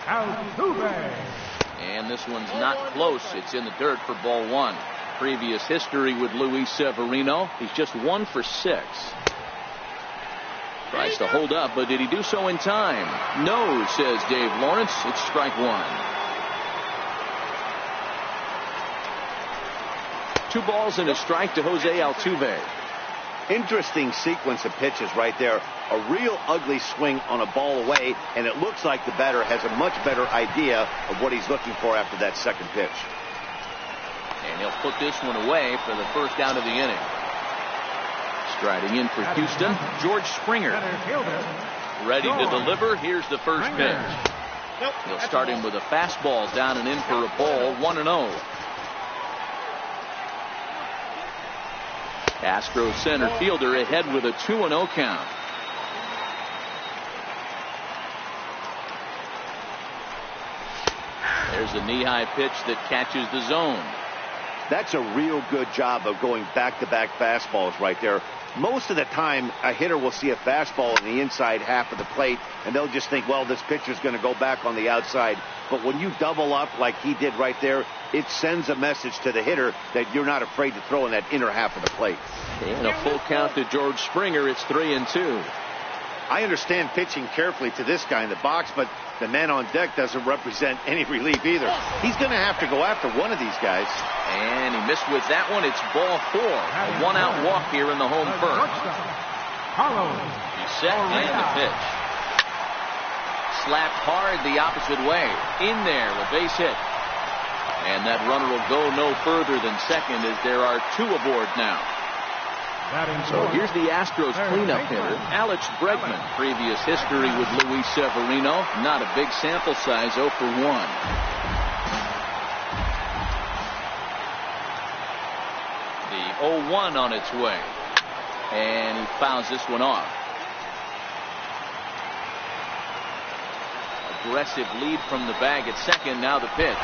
Altuve. And this one's not close. It's in the dirt for ball one. Previous history with Luis Severino. He's just 1 for 6. Tries to hold up, but did he do so in time? No, says Dave Lawrence. It's strike one. 2 balls and a strike to Jose Altuve. Interesting sequence of pitches right there. A real ugly swing on a ball away, and it looks like the batter has a much better idea of what he's looking for after that second pitch. And he'll put this one away for the first out of the inning. Striding in for Houston, George Springer. Ready to deliver. Here's the first pitch. He'll start him with a fastball down and in for a ball, 1-0. Astros center fielder ahead with a 2-0 count. There's a knee-high pitch that catches the zone. That's a real good job of going back-to-back fastballs right there. Most of the time, a hitter will see a fastball in the inside half of the plate, and they'll just think, well, this pitcher's going to go back on the outside. But when you double up like he did right there, it sends a message to the hitter that you're not afraid to throw in that inner half of the plate. And a full count to George Springer. It's 3-2. I understand pitching carefully to this guy in the box, but the man on deck doesn't represent any relief either. He's going to have to go after one of these guys. And he missed with that one. It's ball 4. A 1-out walk here in the home first. He's set and the pitch. Slapped hard the opposite way. In there, a base hit. And that runner will go no further than second as there are 2 aboard now. So here's the Astros cleanup hitter, Alex Bregman. Previous history with Luis Severino. Not a big sample size, 0 for 1. The 0-1 on its way. And he fouls this one off. Aggressive lead from the bag at second. Now the pitch.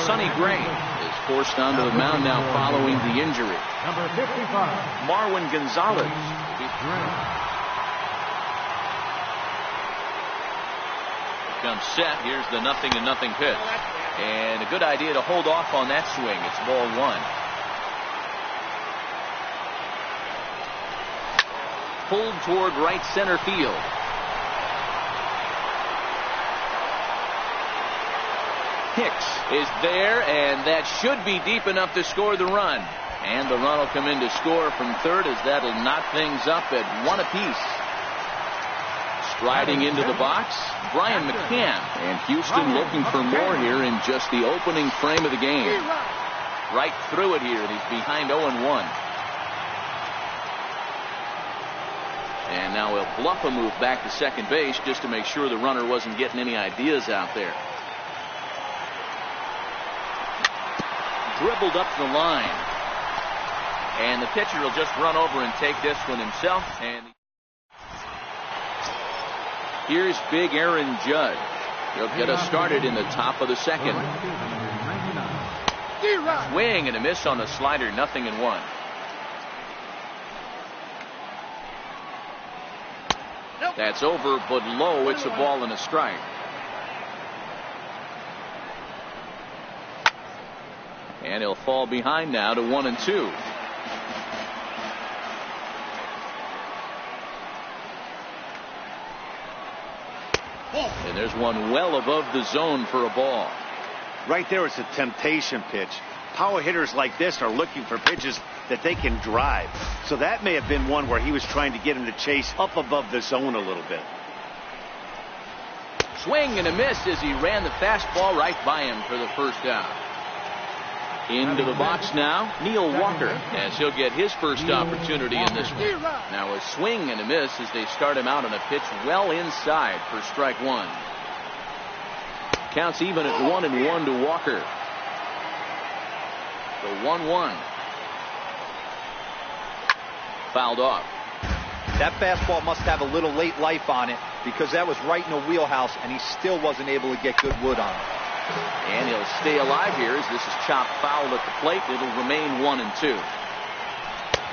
Sonny Gray is forced onto the mound now following the injury. Number 55. Marwin Gonzalez. Comes set. Here's the 0-0 pitch. And a good idea to hold off on that swing. It's ball 1. Pulled toward right center field. Hicks is there, and that should be deep enough to score the run. And the run will come in to score from third as that'll knot things up at 1 apiece. Striding into the box, Brian McCann. And Houston looking for more here in just the opening frame of the game. Right through it here, and he's behind 0-1. And now he'll bluff a move back to second base just to make sure the runner wasn't getting any ideas out there. Dribbled up the line. And the pitcher will just run over and take this one himself. And here's big Aaron Judge. He'll get us started in the top of the second. Swing and a miss on the slider, 0-1. That's over, but low. It's a ball and a strike. And he'll fall behind now to 1-2. And there's one well above the zone for a ball. Right there, it's a temptation pitch. Power hitters like this are looking for pitches that they can drive. So that may have been one where he was trying to get him to chase up above the zone a little bit. Swing and a miss as he ran the fastball right by him for the first out. Into the box now, Neil Walker, as he'll get his first opportunity in this one. Now a swing and a miss as they start him out on a pitch well inside for strike 1. Counts even at 1-1 to Walker. The 1-1. Fouled off. That fastball must have a little late life on it because that was right in the wheelhouse and he still wasn't able to get good wood on it. And he'll stay alive here as this is chopped foul at the plate. It'll remain 1-2.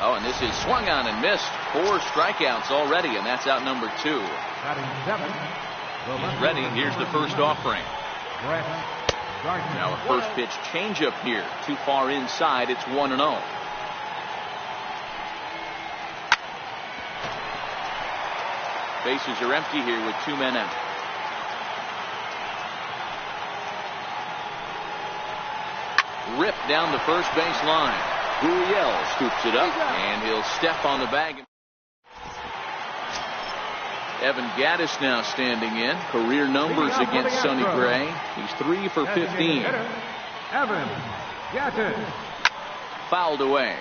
Oh, and this is swung on and missed. 4 strikeouts already, and that's out number 2. He's ready. Here's the first offering. Now a first pitch changeup here. Too far inside. It's 1-0. Bases are empty here with 2 men out. Ripped down the first base line. Gurriel scoops it up, and he'll step on the bag. Evan Gaddis now standing in. Career numbers against Sonny Gray. He's 3 for 15. Evan Gaddis. Fouled away.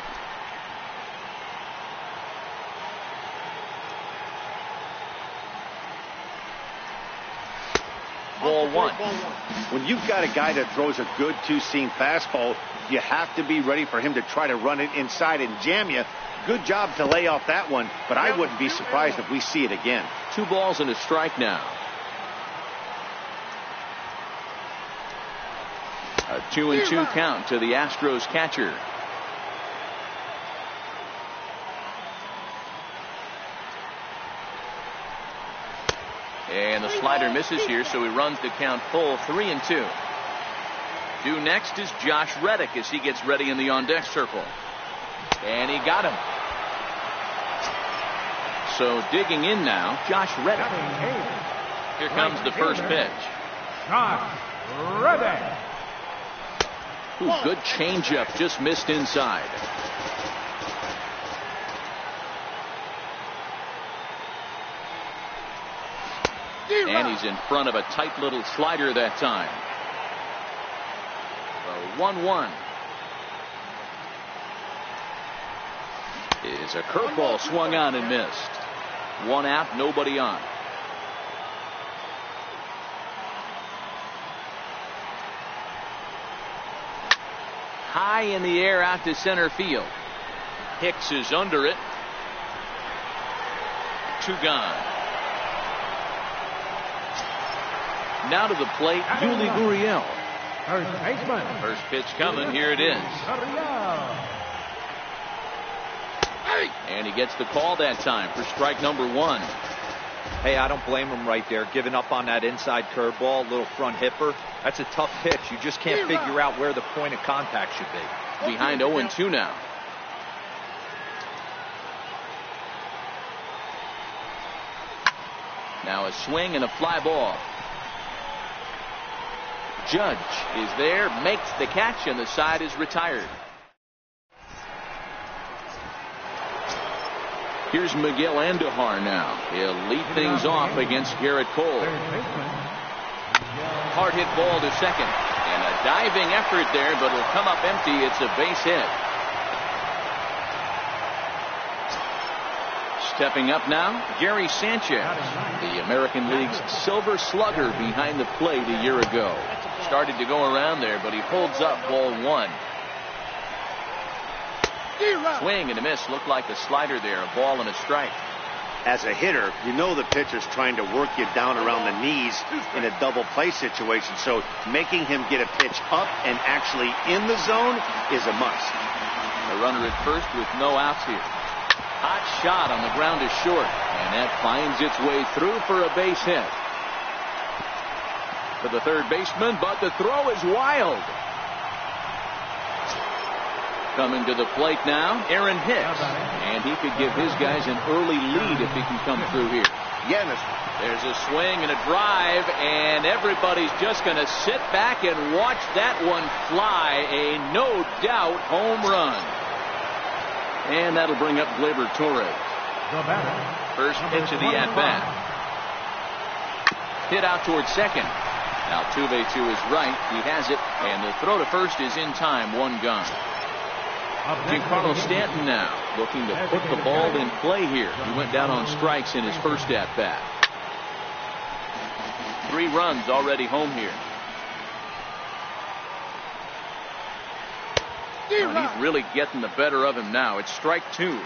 Ball 1. When you've got a guy that throws a good two-seam fastball, you have to be ready for him to try to run it inside and jam you. Good job to lay off that one, but I wouldn't be surprised if we see it again. 2 balls and a strike now. A 2-2 count to the Astros catcher. And the slider misses here, so he runs the count full. 3-2. Due next is Josh Reddick as he gets ready in the on-deck circle. And he got him. So digging in now, Josh Reddick. Here comes the first pitch. Josh Reddick. Ooh, good changeup, just missed inside. And he's in front of a tight little slider that time. 1-1. Is a curveball swung on and missed. 1 out, nobody on. High in the air out to center field. Hicks is under it. 2 gone. Now to the plate, Yuli Gurriel. First baseman. First pitch coming. Here it is. And he gets the call that time for strike number 1. Hey, I don't blame him right there. Giving up on that inside curveball, little front hipper. That's a tough pitch. You just can't figure out where the point of contact should be. Behind 0-2 now. Now a swing and a fly ball. Judge is there, makes the catch, and the side is retired. Here's Miguel Andujar now. He'll lead things off against Garrett Cole. Hard hit ball to second. And a diving effort there, but it'll come up empty. It's a base hit. Stepping up now, Gary Sanchez, the American League's Silver Slugger behind the plate a year ago. Started to go around there, but he holds up. Ball 1. Swing and a miss. Looked like a slider there. A ball and a strike. As a hitter, you know the pitcher's trying to work you down around the knees in a double play situation. So making him get a pitch up and actually in the zone is a must. A runner at first with no outs here. Hot shot on the ground is short, and that finds its way through for a base hit. To the third baseman, but the throw is wild. Coming to the plate now, Aaron Hicks. And he could give his guys an early lead if he can come through here. Yeah, there's a swing and a drive, and everybody's just going to sit back and watch that one fly. A no doubt home run. And that'll bring up Gleyber Torres. First pitch of the at-bat. Hit out towards second. Now Altuve to his right. He has it. And the throw to first is in time. 1 gone. Giancarlo Stanton now looking to put the ball in play here. He went down on strikes in his first at-bat. 3 runs already home here. And he's really getting the better of him now. It's strike 2.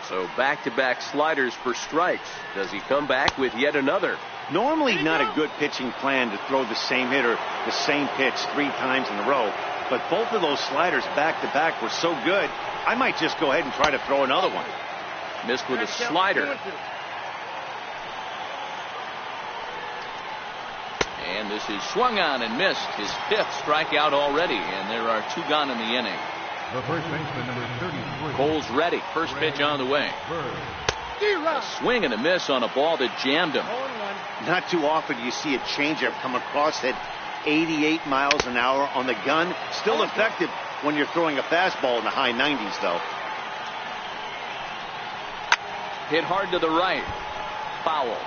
So back-to-back sliders for strikes. Does he come back with yet another? Normally not a good pitching plan to throw the same hitter the same pitch 3 times in a row. But both of those sliders back-to-back were so good, I might just go ahead and try to throw another one. Missed with a slider. And this is swung on and missed. His 5th strikeout already, and there are 2 gone in the inning. The first baseman, number 33. Cole's ready. First pitch on the way. A swing and a miss on a ball that jammed him. Not too often you see a changeup come across at 88 miles an hour on the gun. Still effective when you're throwing a fastball in the high 90s, though. Hit hard to the right. Foul.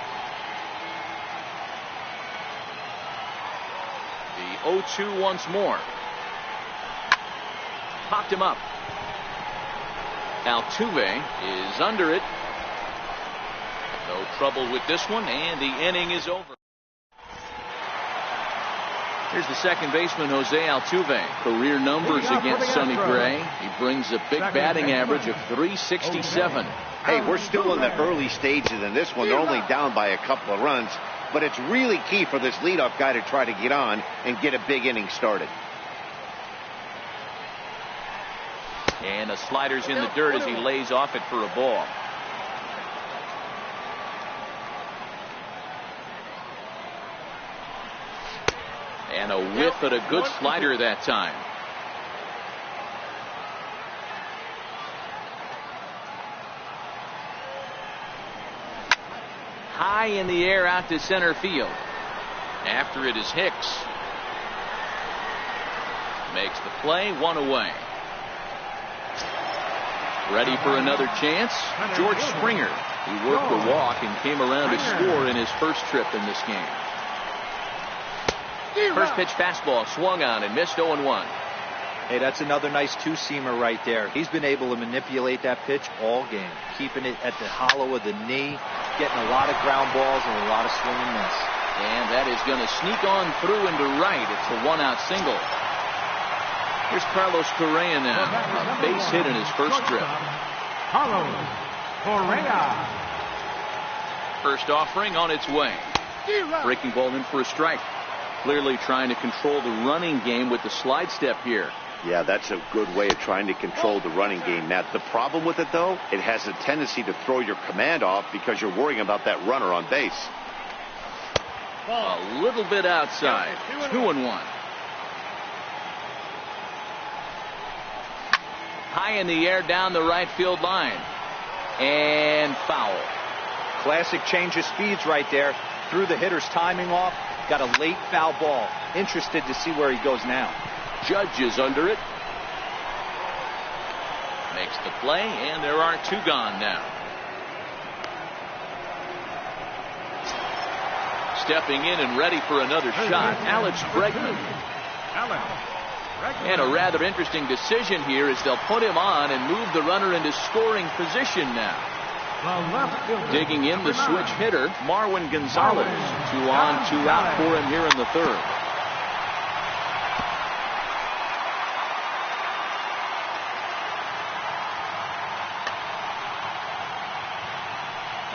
The 0-2 once more. Popped him up. Altuve is under it. No trouble with this one, and the inning is over. Here's the second baseman, Jose Altuve. Career numbers against Sonny Gray. He brings a big batting average of .367. Hey, we're still in the early stages in this one. They're only down by a couple of runs, but it's really key for this leadoff guy to try to get on and get a big inning started. And the slider's in the dirt as he lays off it for a ball. And a whiff at a good slider that time. High in the air out to center field. After it is Hicks. Makes the play, 1 away. Ready for another chance. George Springer. He worked the walk and came around to score in his first trip in this game. First pitch fastball swung on and missed 0-1. Hey, that's another nice 2-seamer right there. He's been able to manipulate that pitch all game, keeping it at the hollow of the knee, getting a lot of ground balls and a lot of swing and miss. And that is going to sneak on through into right. It's a 1-out single. Here's Carlos Correa now. A base hit in his first trip. Carlos Correa. First offering on its way. Breaking ball in for a strike. Clearly trying to control the running game with the slide step here. Yeah, that's a good way of trying to control the running game, Matt. The problem with it, though, it has a tendency to throw your command off because you're worrying about that runner on base. A little bit outside. 2-1. High in the air down the right field line. And foul. Classic change of speeds right there. Threw the hitter's timing off. Got a late foul ball. Interested to see where he goes now. Judge is under it. Makes the play, and there are 2 gone now. Stepping in and ready for another shot, Alex Bregman. And a rather interesting decision here as they'll put him on and move the runner into scoring position now. Digging in the switch hitter, Marwin Gonzalez. 2 on, 2 out for him here in the 3rd.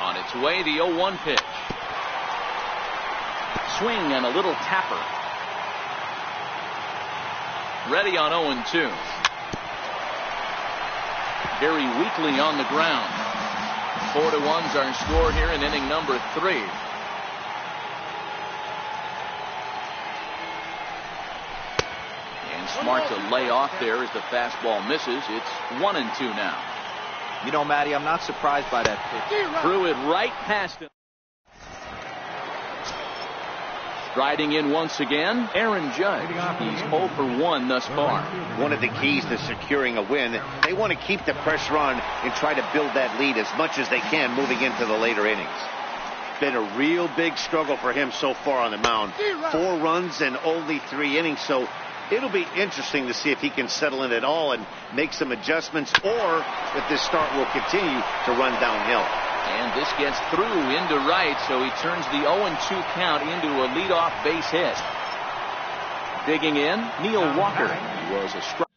On its way, the 0-1 pitch. Swing and a little tapper. Ready on 0-2. Very weakly on the ground. 4-1's our score here in inning number 3. And smart to lay off there as the fastball misses. It's 1-2 now. You know, Matty, I'm not surprised by that pitch. Threw it right past him. Striding in once again, Aaron Judge. He's 0 for 1 thus far. One of the keys to securing a win, they want to keep the pressure on and try to build that lead as much as they can moving into the later innings. Been a real big struggle for him so far on the mound. 4 runs and only 3 innings, so it'll be interesting to see if he can settle in at all and make some adjustments, or if this start will continue to run downhill. And this gets through into right, so he turns the 0-2 count into a leadoff base hit. Digging in, Neil Walker. He was a strike.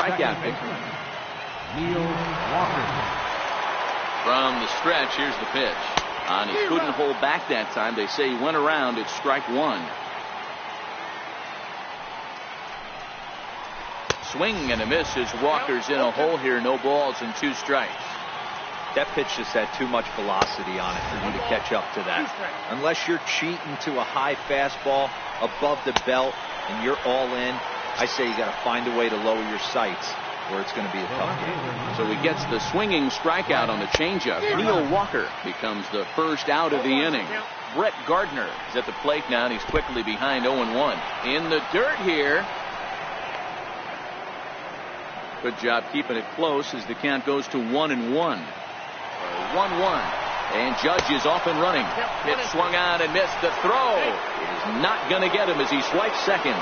strikeout victory. Neil Walker. From the stretch, here's the pitch. And he couldn't hold back that time. They say he went around. It's strike one. Swing and a miss as Walker's in a hole here. No balls and 2 strikes. That pitch just had too much velocity on it for you to catch up to that. Unless you're cheating to a high fastball above the belt and you're all in, I say you got to find a way to lower your sights, or it's going to be a tough game. So he gets the swinging strikeout on the changeup. Neil Walker becomes the first out of the inning. Brett Gardner is at the plate now, and he's quickly behind 0-1. In the dirt here. Good job keeping it close as the count goes to 1-1. 1-1. And Judge is off and running. It swung on and missed the throw. It is not going to get him as he swipes second.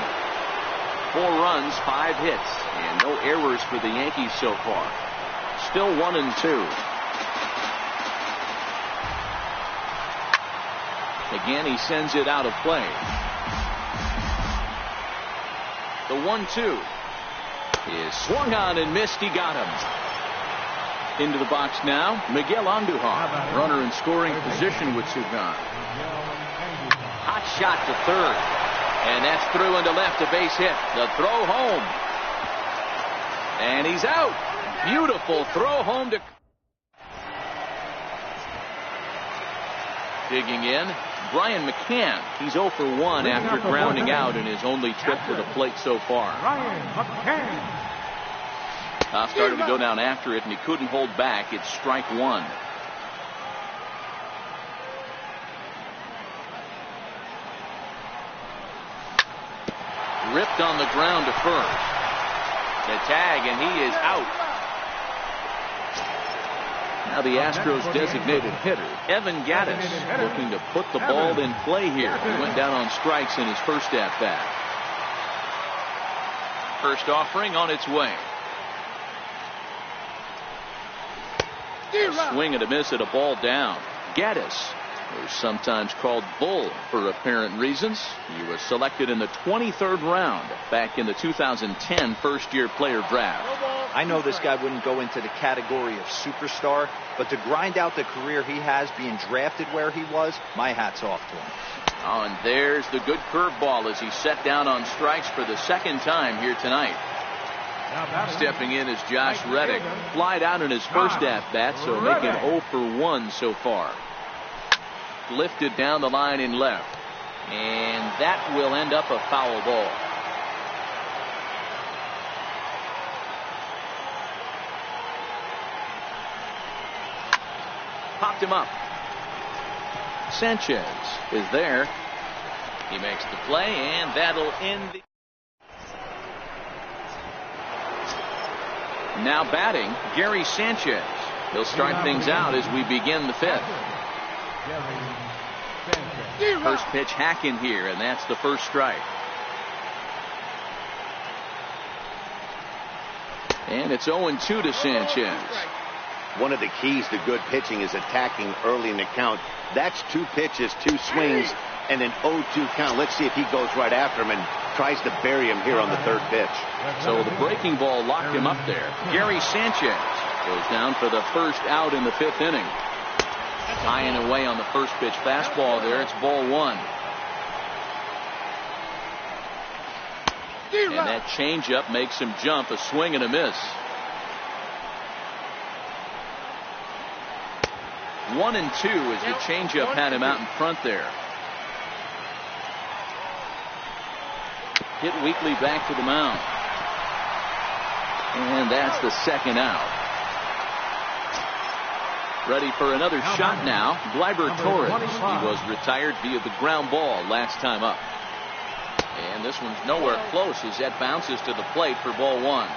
4 runs, 5 hits, and no errors for the Yankees so far. Still 1-2. Again, he sends it out of play. The 1-2 is swung on and missed. He got him. Into the box now, Miguel Andujar. Runner in scoring position with Sugan. Hot shot to third. And that's through into left, a base hit. The throw home. And he's out. Beautiful throw home to... Digging in, Brian McCann. He's 0 for 1 after grounding out in his only trip to the plate so far. Brian McCann. Started to go down after it, and he couldn't hold back. It's strike one. Ripped on the ground to first. The tag, and he is out. Now the Astros designated hitter, Evan Gattis, looking to put the ball in play here. He went down on strikes in his first at-bat. First offering on its way. A swing and a miss at a ball down. Gattis, who's sometimes called Bull for apparent reasons. He was selected in the 23rd round back in the 2010 first-year player draft. I know this guy wouldn't go into the category of superstar, but to grind out the career he has being drafted where he was, my hat's off to him. Oh, and there's the good curveball as he set down on strikes for the second time here tonight. Stepping in is Josh Reddick. Flied out in his first at-bat, so making 0 for 1 so far. Lifted down the line in left. And that will end up a foul ball. Popped him up. Sanchez is there. He makes the play, and that'll end the... Now batting, Gary Sanchez. He'll start things out as we begin the 5th. First pitch hack in here, and that's the first strike. And it's 0-2 to Sanchez. One of the keys to good pitching is attacking early in the count. That's 2 pitches, 2 swings, and an 0-2 count. Let's see if he goes right after him and tries to bury him here on the 3rd pitch. So the breaking ball locked him up there. Gary Sanchez goes down for the first out in the 5th inning. Tying away on the first pitch fastball there. It's ball 1. And that changeup makes him jump. A swing and a miss. 1-2 as the changeup had him out in front there. Hit weakly back to the mound. And that's the second out. Ready for another shot now. Gleyber Torres. He was retired via the ground ball last time up. And this one's nowhere close as that bounces to the plate for ball 1.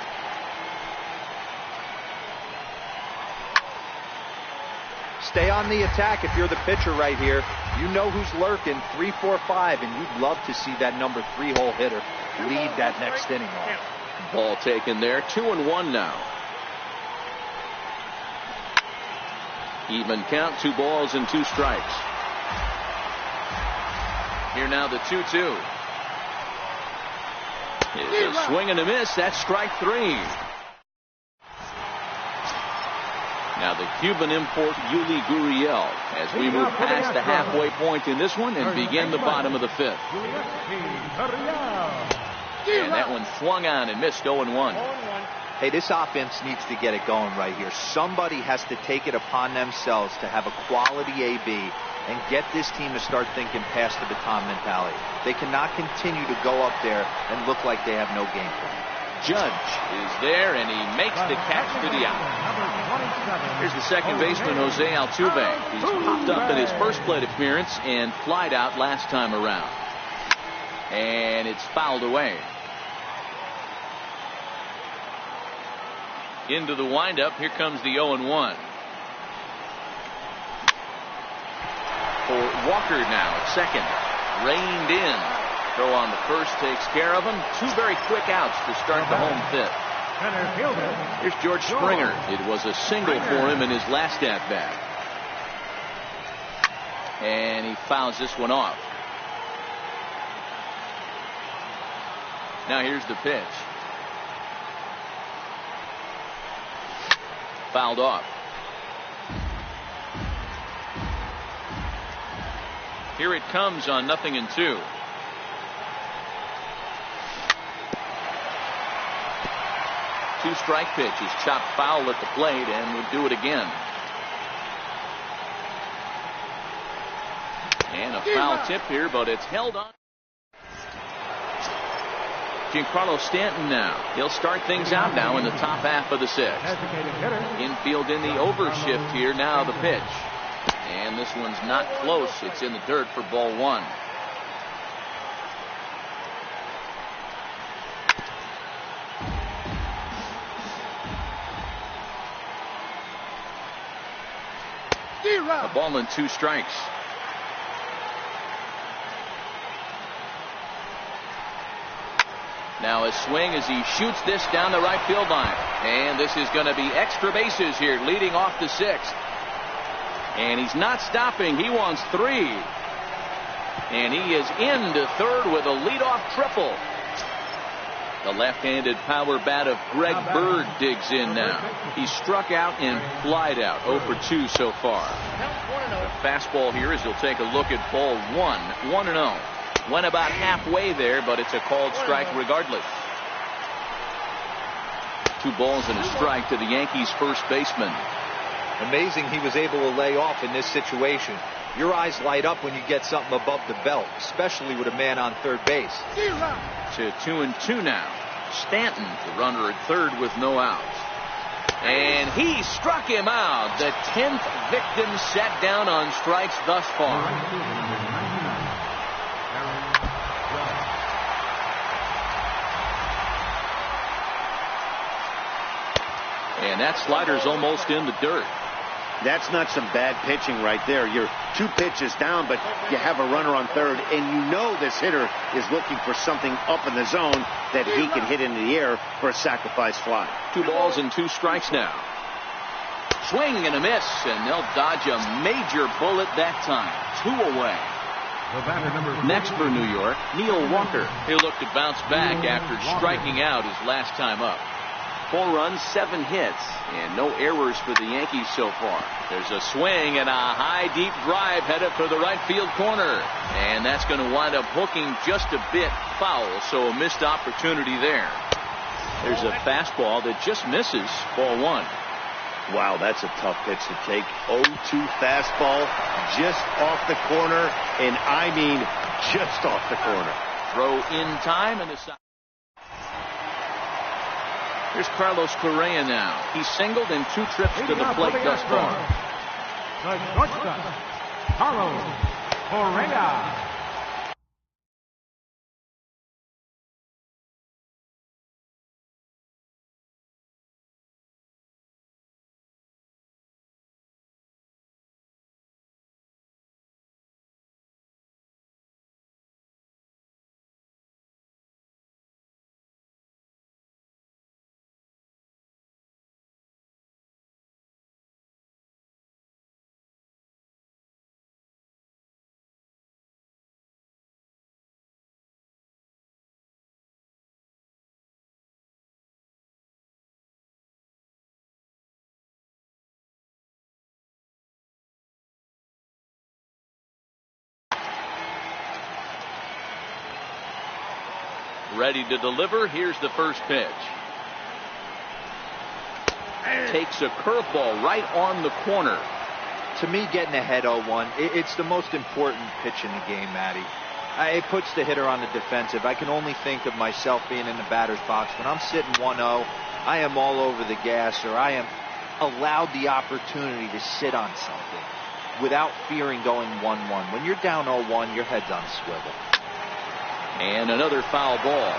Stay on the attack if you're the pitcher right here. You know who's lurking, 3, 4, 5, and you'd love to see that number 3 hole hitter lead that next inning off. Ball taken there. 2-1 now. Even count, 2 balls and 2 strikes. Here now the 2-2. It's a swing and a miss. That's strike 3. Now the Cuban import Yuli Gurriel as we move past the halfway point in this one and begin the bottom of the fifth. And that one swung on and missed 0-1. Hey, this offense needs to get it going right here. Somebody has to take it upon themselves to have a quality AB and get this team to start thinking past the baton mentality. They cannot continue to go up there and look like they have no game plan. Judge is there, and he makes the catch for the out. Here's the second baseman, Jose Altuve. He's popped up in his first plate appearance and flied out last time around. And it's fouled away. Into the windup. Here comes the 0-1. For Walker now at second. Reined in. Throw on the first takes care of him. Two very quick outs to start the home fifth. Here's George Springer. It was a single for him in his last at-bat. And he fouls this one off. Now here's the pitch. Fouled off. Here it comes on 0-2. Two-strike pitch is chopped foul at the plate and would do it again. And a foul tip here, but it's held on. Giancarlo Stanton now. He'll start things out now in the top half of the sixth. Infield in the overshift here. Now the pitch. And this one's not close. It's in the dirt for ball one. A ball and 2 strikes. Now a swing as he shoots this down the right field line. And this is going to be extra bases here leading off the sixth. And he's not stopping. He wants 3. And he is into third with a leadoff triple. The left-handed power bat of Greg Bird digs in now. He struck out and flied out. 0 for 2 so far. The fastball here as he'll take a look at ball 1. 1-0. Went about halfway there, but it's a called strike regardless. 2 balls and a strike to the Yankees first baseman. Amazing he was able to lay off in this situation. Your eyes light up when you get something above the belt, especially with a man on third base. To 2-2 now. Stanton, the runner at third with no outs. And he struck him out. The 10th victim set down on strikes thus far. And that slider's almost in the dirt. That's not some bad pitching right there. You're 2 pitches down, but you have a runner on third, and you know this hitter is looking for something up in the zone that he can hit into the air for a sacrifice fly. 2 balls and 2 strikes now. Swing and a miss, and they'll dodge a major bullet that time. 2 away. Next for New York, Neil Walker. He looked to bounce back after striking out his last time up. 4 runs, 7 hits, and no errors for the Yankees so far. There's a swing and a high, deep drive headed for the right field corner. And that's going to wind up hooking just a bit foul, so a missed opportunity there. There's a fastball that just misses ball 1. Wow, that's a tough pitch to take. 0-2 fastball just off the corner, and I mean just off the corner. Throw in time and the side. Here's Carlos Correa now. He's singled in 2 trips to the plate thus far. The shortstop, Carlos Correa. Ready to deliver. Here's the first pitch. Takes a curveball right on the corner. To me, getting ahead 0-1, it's the most important pitch in the game, Matty. It puts the hitter on the defensive. I can only think of myself being in the batter's box. When I'm sitting 1-0, I am all over the gas, or I am allowed the opportunity to sit on something without fearing going 1-1. When you're down 0-1, your head's on a swivel. And another foul ball.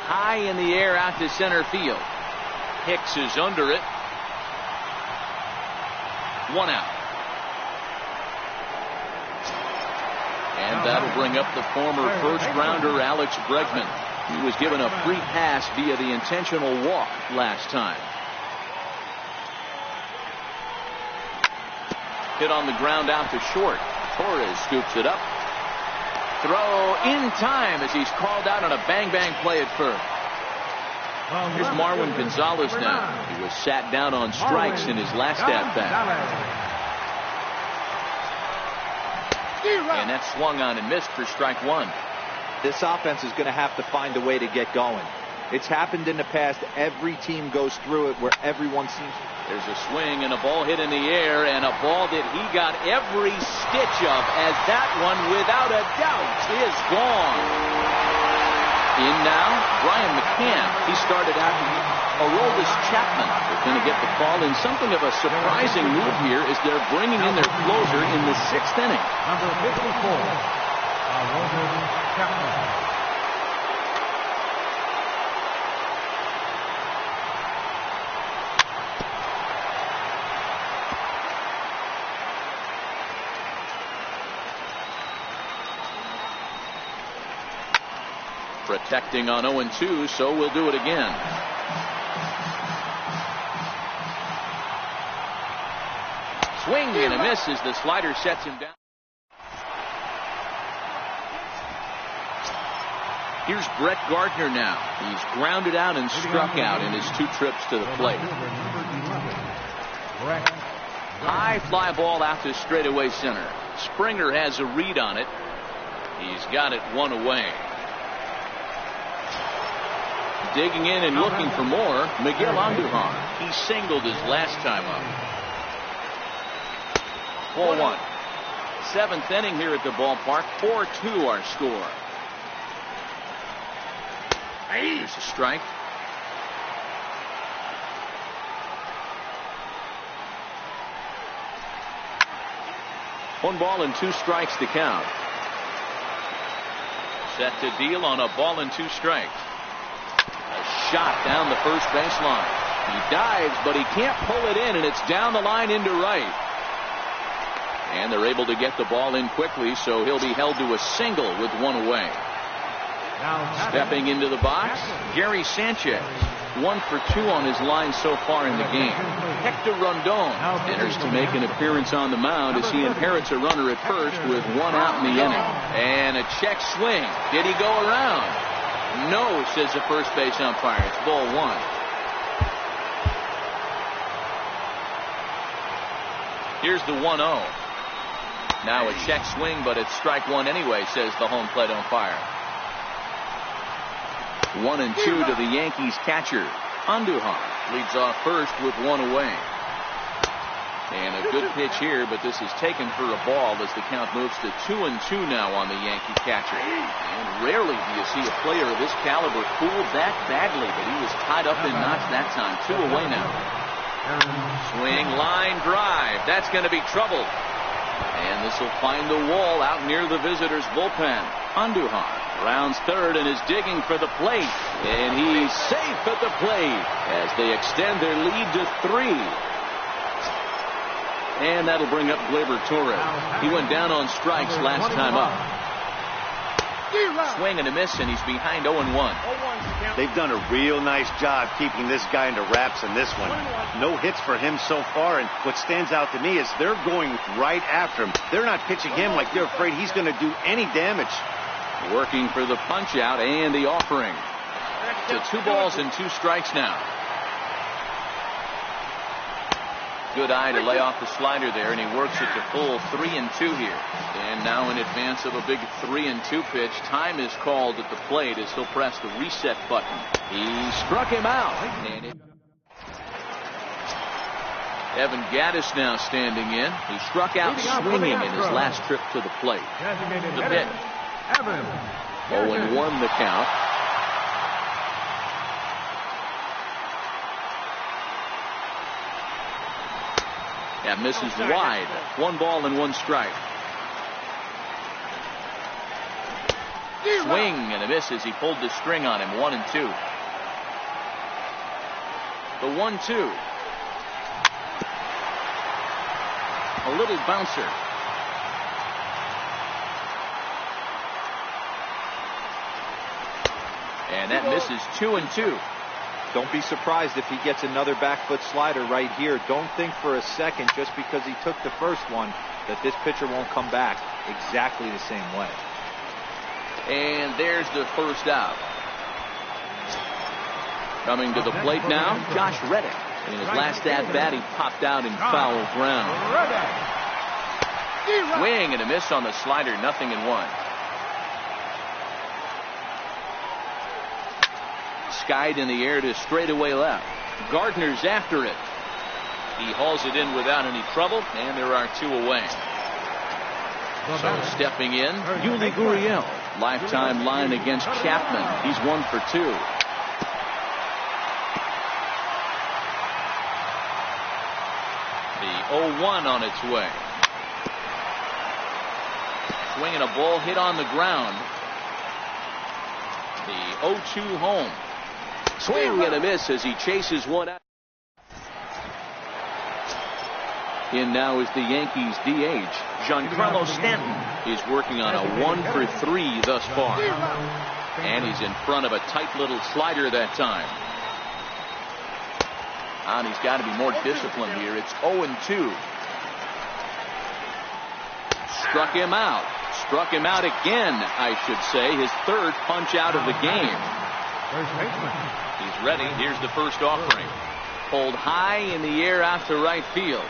High in the air out to center field. Hicks is under it. 1 out. And that'll bring up the former first-rounder Alex Bregman. He was given a free pass via the intentional walk last time. Hit on the ground out to short. Torres scoops it up. Throw in time as he's called out on a bang-bang play at first. Here's Marwin Gonzalez now. He was sat down on strikes in his last at-bat. And that swung on and missed for strike one. This offense is going to have to find a way to get going. It's happened in the past. Every team goes through it where everyone seems to. There's a swing and a ball hit in the air, and a ball that he got every stitch of, as that one, without a doubt, is gone. In now, Brian McCann. He started out Aroldis Chapman. They're going to get the call in something of a surprising move here as they're bringing in their closer in the 6th inning. Number 54, Aroldis Chapman. Protecting on 0-2, so we'll do it again. Swing and a miss as the slider sets him down. Here's Brett Gardner now. He's grounded out and struck out in his 2 trips to the plate. High fly ball out to straightaway center. Springer has a read on it. He's got it 1 away. Digging in and looking for more, Miguel Andujar. He singled his last time up. 4-1. 7th inning here at the ballpark. 4-2 our score. Here's a strike. One ball and 2 strikes to count. Set to deal on a ball and 2 strikes. A shot down the first baseline. He dives, but he can't pull it in, and it's down the line into right. And they're able to get the ball in quickly, so he'll be held to a single with 1 away. Stepping into the box, Gary Sanchez. 1 for 2 on his line so far in the game. Hector Rondon enters to make an appearance on the mound as he inherits a runner at first with 1 out in the inning. And a check swing. Did he go around? No, says the first base umpire. It's ball 1. Here's the 1-0. Now a check swing, but it's strike 1 anyway, says the home plate umpire. 1-2 to the Yankees catcher. Andujar leads off first with 1 away. And a good pitch here, but this is taken for a ball as the count moves to 2-2 now on the Yankee catcher. And rarely do you see a player of this caliber fooled that badly, but he was tied up in knots that time. 2 away now. Swing, line drive. That's going to be trouble. And this will find the wall out near the visitors' bullpen. Andujar rounds third and is digging for the plate. And he's safe at the plate as they extend their lead to 3. And that'll bring up Gleyber Torres. He went down on strikes last time up. Swing and a miss, and he's behind 0-1. They've done a real nice job keeping this guy into wraps in this one. No hits for him so far, and what stands out to me is they're going right after him. They're not pitching him like they're afraid he's going to do any damage. Working for the punch out and the offering. To 2 balls and 2 strikes now. Good eye to lay off the slider there, and he works it to full 3-2 here. And now in advance of a big 3-2 pitch, time is called at the plate as he'll press the reset button. He struck him out. And Evan Gaddis now standing in. He struck out swinging in his last trip to the plate. The pitch. 0-1 the count. That misses wide. 1 ball and 1 strike. Swing and a miss as he pulled the string on him. 1-2. The 1-2. A little bouncer. And that misses 2-2. Don't be surprised if he gets another back foot slider right here. Don't think for a second, just because he took the first one, that this pitcher won't come back exactly the same way. And there's the first out. Coming to the plate now, Josh Reddick. In his last at-bat, he popped out in foul ground. Swing and a miss on the slider, 0-1. Skied in the air to straightaway left. Gardner's after it. He hauls it in without any trouble, and there are 2 away. So stepping in, Yuli Gurriel. Lifetime line against Chapman. He's 1 for 2. The 0-1 on its way. Swinging a ball hit on the ground. The 0-2 home. Swing and a miss as he chases one out. In now is the Yankees DH. Giancarlo Stanton is working on a 1 for 3 thus far. And he's in front of a tight little slider that time. And he's got to be more disciplined here. It's 0-2. Struck him out. Struck him out again, I should say. His 3rd punch out of the game. He's ready. Here's the first offering. Pulled high in the air out to right field.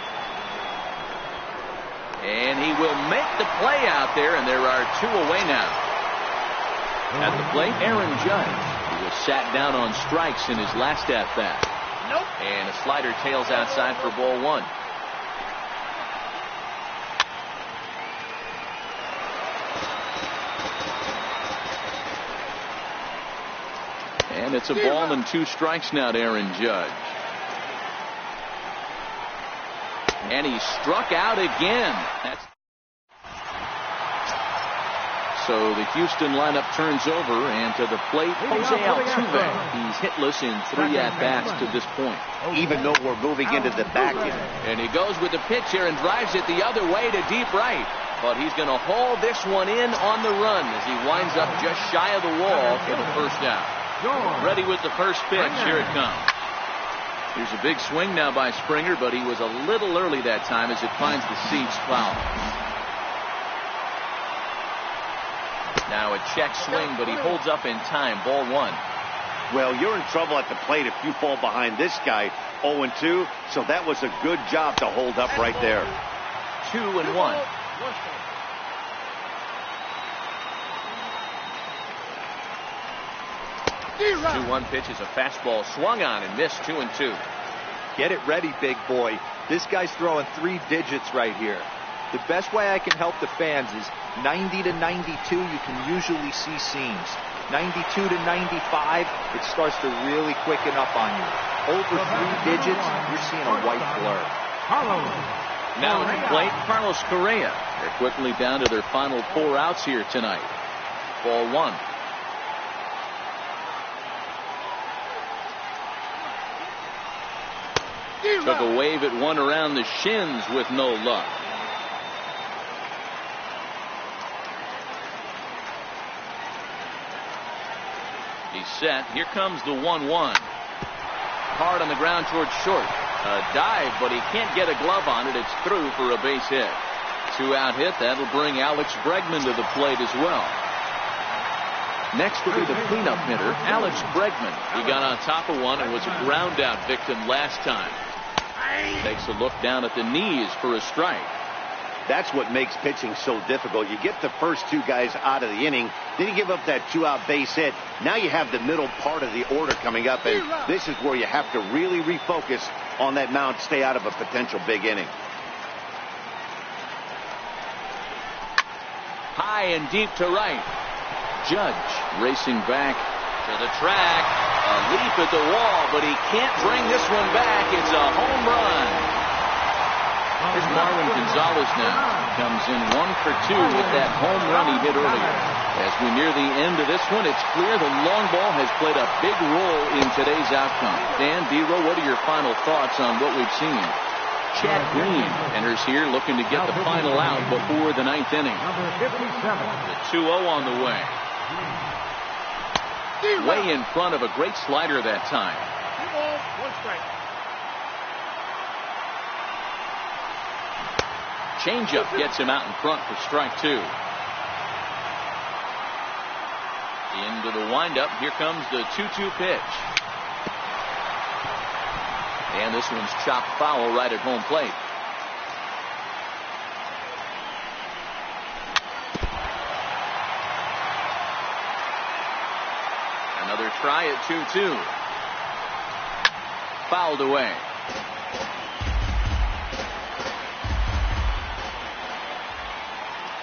And he will make the play out there, and there are 2 away now. At the plate, Aaron Judge, who was sat down on strikes in his last at-bat. And a slider tails outside for ball 1. And it's a ball and 2 strikes now to Aaron Judge. And he struck out again. So the Houston lineup turns over, and to the plate, Jose Altuve. He's hitless in 3 at-bats to this point. Even though we're moving into the back end. And he goes with the pitch here and drives it the other way to deep right. But he's going to haul this one in on the run as he winds up just shy of the wall for the first out. Ready with the first pitch. Here it comes. Here's a big swing now by Springer, but he was a little early that time as it finds the seats foul. Now a check swing, but he holds up in time. Ball 1. Well, you're in trouble at the plate if you fall behind this guy. 0-2, so that was a good job to hold up right there. 2-1. The 2-1 pitch is a fastball swung on and missed. 2-2. Get it ready, big boy. This guy's throwing 3 digits right here. The best way I can help the fans is 90 to 92. You can usually see seams. 92 to 95, it starts to really quicken up on you. Over 3 digits, you're seeing a white blur. Now at the plate, Carlos Correa. They're quickly down to their final 4 outs here tonight. Ball 1. Took a wave at one around the shins with no luck. He's set. Here comes the 1-1. Hard on the ground towards short. A dive, but he can't get a glove on it. It's through for a base hit. 2-out hit. That'll bring Alex Bregman to the plate as well. Next will be the cleanup hitter, Alex Bregman. He got on top of one and was a ground out victim last time. Takes a look down at the knees for a strike. That's what makes pitching so difficult. You get the first two guys out of the inning, then you give up that 2-out base hit. Now you have the middle part of the order coming up, and this is where you have to really refocus on that mound, stay out of a potential big inning. High and deep to right. Judge racing back to the track. A leap at the wall, but he can't bring this one back. It's a home run. Here's Marwin Gonzalez now. Comes in 1 for 2 with that home run he hit earlier. As we near the end of this one, it's clear the long ball has played a big role in today's outcome. Dan, D-Row, what are your final thoughts on what we've seen? Chad Green enters here looking to get the final out before the 9th inning. The 2-0 on the way. Way in front of a great slider that time. 1 strike. Changeup gets him out in front for strike 2. Into the windup. Here comes the 2-2 pitch. And this one's chopped foul right at home plate. Another try at 2-2. Fouled away.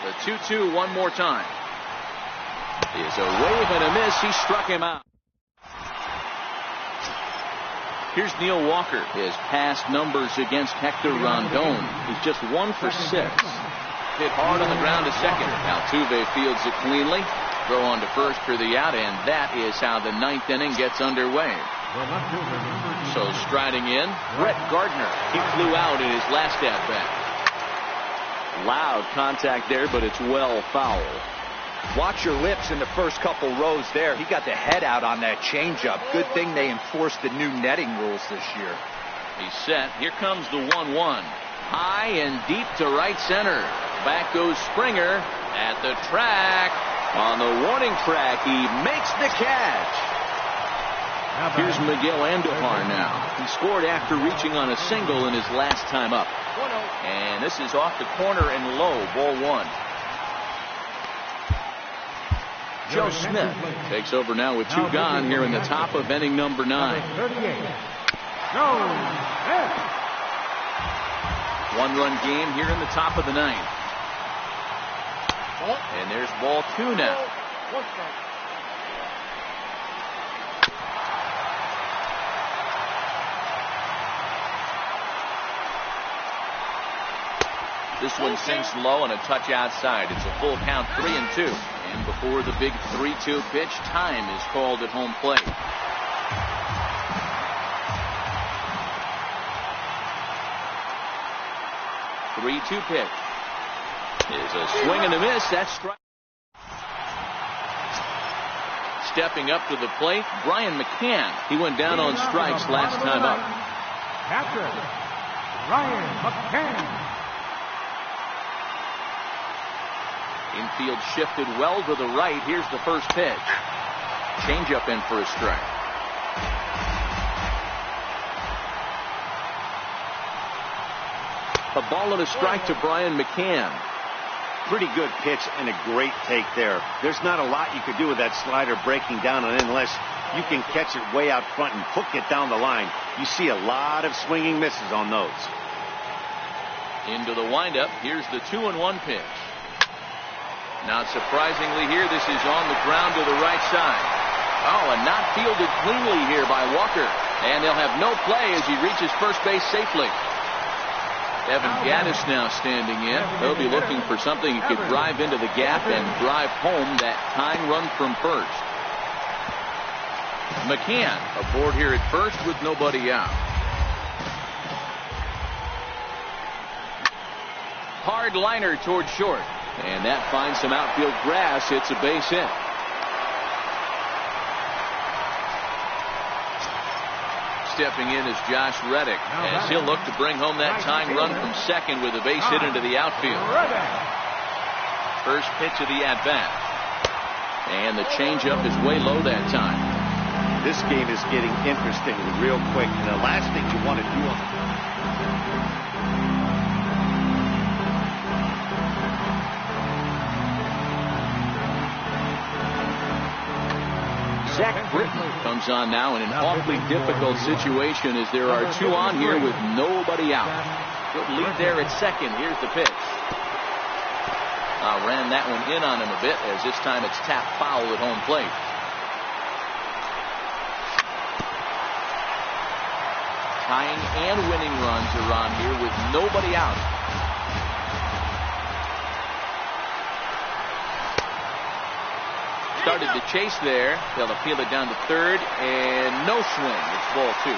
The 2-2 one more time. Is a wave and a miss. He struck him out. Here's Neil Walker. His past numbers against Hector Rondon. He's just 1 for 6. Hit hard on the ground to second. Altuve fields it cleanly. Throw on to first for the out, and that is how the 9th inning gets underway. So striding in, Brett Gardner. He flew out in his last at-bat. Loud contact there, but it's well foul. Watch your lips in the first couple rows there. He got the head out on that changeup. Good thing they enforced the new netting rules this year. He's set. Here comes the 1-1. High and deep to right center. Back goes Springer at the track. On the warning track, he makes the catch. Here's Miguel Andujar now. He scored after reaching on a single in his last time up. And this is off the corner and low, ball 1. Joe Smith takes over now with 2 gone here in the top of inning number 9. 1-run game here in the top of the 9th. And there's ball 2 now. This one sinks low and a touch outside. It's a full count, 3-2. And before the big 3-2 pitch, time is called at home plate. The 3-2 pitch is a swing and a miss. That's strike. Stepping up to the plate, Brian McCann. He went down on strikes last time up. Catcher, Brian McCann. Infield shifted well to the right. Here's the first pitch. Changeup in for a strike. A ball and a strike to Brian McCann. Pretty good pitch and a great take there. There's not a lot you could do with that slider breaking down and in unless you can catch it way out front and hook it down the line. You see a lot of swinging misses on those. Into the windup. Here's the 2-1 pitch. Not surprisingly here, this is on the ground to the right side. Oh, and not fielded cleanly here by Walker. And they'll have no play as he reaches first base safely. Evan Gaddis now standing in. They'll be looking for something he could drive into the gap and drive home that tying run from first. McCann aboard here at first with nobody out. Hard liner toward short. And that finds some outfield grass. It's a base hit. Stepping in is Josh Reddick as he'll look to bring home that tying run from second with a base hit into the outfield. First pitch of the at-bat. And the changeup is way low that time. This game is getting interesting real quick. And the last thing you want to do on Zach Britton comes on now in an awfully difficult situation as there are two on here with nobody out. Good lead there at second. Here's the pitch. Ran that one in on him a bit, as this time it's tapped foul at home plate. Tying and winning runs are on here with nobody out. Started to chase there. They'll appeal it down to third, and no swing. It's ball two.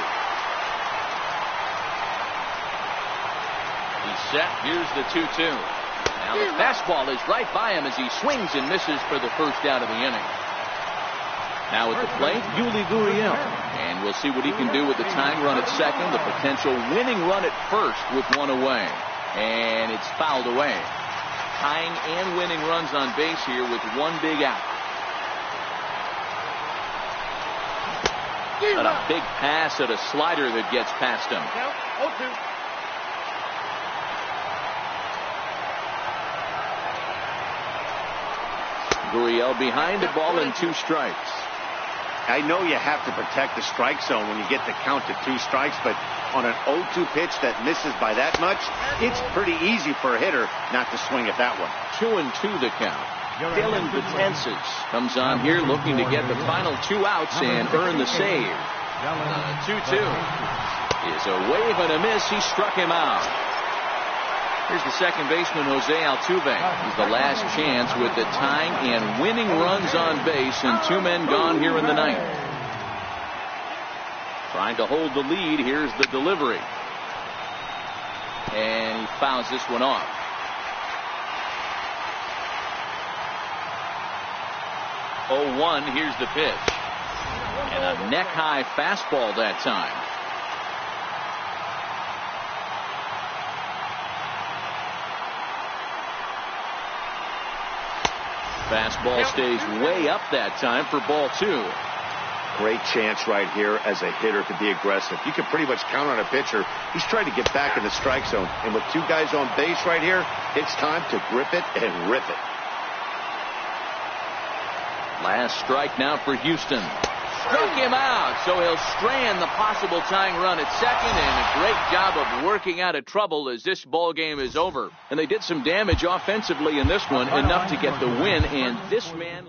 He's set. Here's the 2-2. Now the fastball is right by him as he swings and misses for the first out of the inning. Now at the plate, Yuli Gurriel. And we'll see what he can do with the tying run at second, the potential winning run at first with one away. And it's fouled away. Tying and winning runs on base here with one big out. But a big pass at a slider that gets past him. Gurriel behind the ball and 2 strikes. I know you have to protect the strike zone when you get the count to 2 strikes, but on an 0-2 pitch that misses by that much, it's pretty easy for a hitter not to swing at that one. 2-2 the count. Dylan Betances comes on here looking to get the final 2 outs and earn the save. 2-2 is a wave and a miss. He struck him out. Here's the second baseman, Jose Altuve. He's the last chance with the tying and winning runs on base and 2 men gone here in the ninth. Trying to hold the lead. Here's the delivery. And he fouls this one off. 0-1. Here's the pitch. And a neck-high fastball that time. Fastball stays way up that time for ball 2. Great chance right here as a hitter to be aggressive. You can pretty much count on a pitcher. He's trying to get back in the strike zone. And with 2 guys on base right here, it's time to grip it and rip it. Last strike now for Houston. Struck him out, so he'll strand the possible tying run at second, and a great job of working out of trouble as this ball game is over. And they did some damage offensively in this one, enough to get the win, and this man...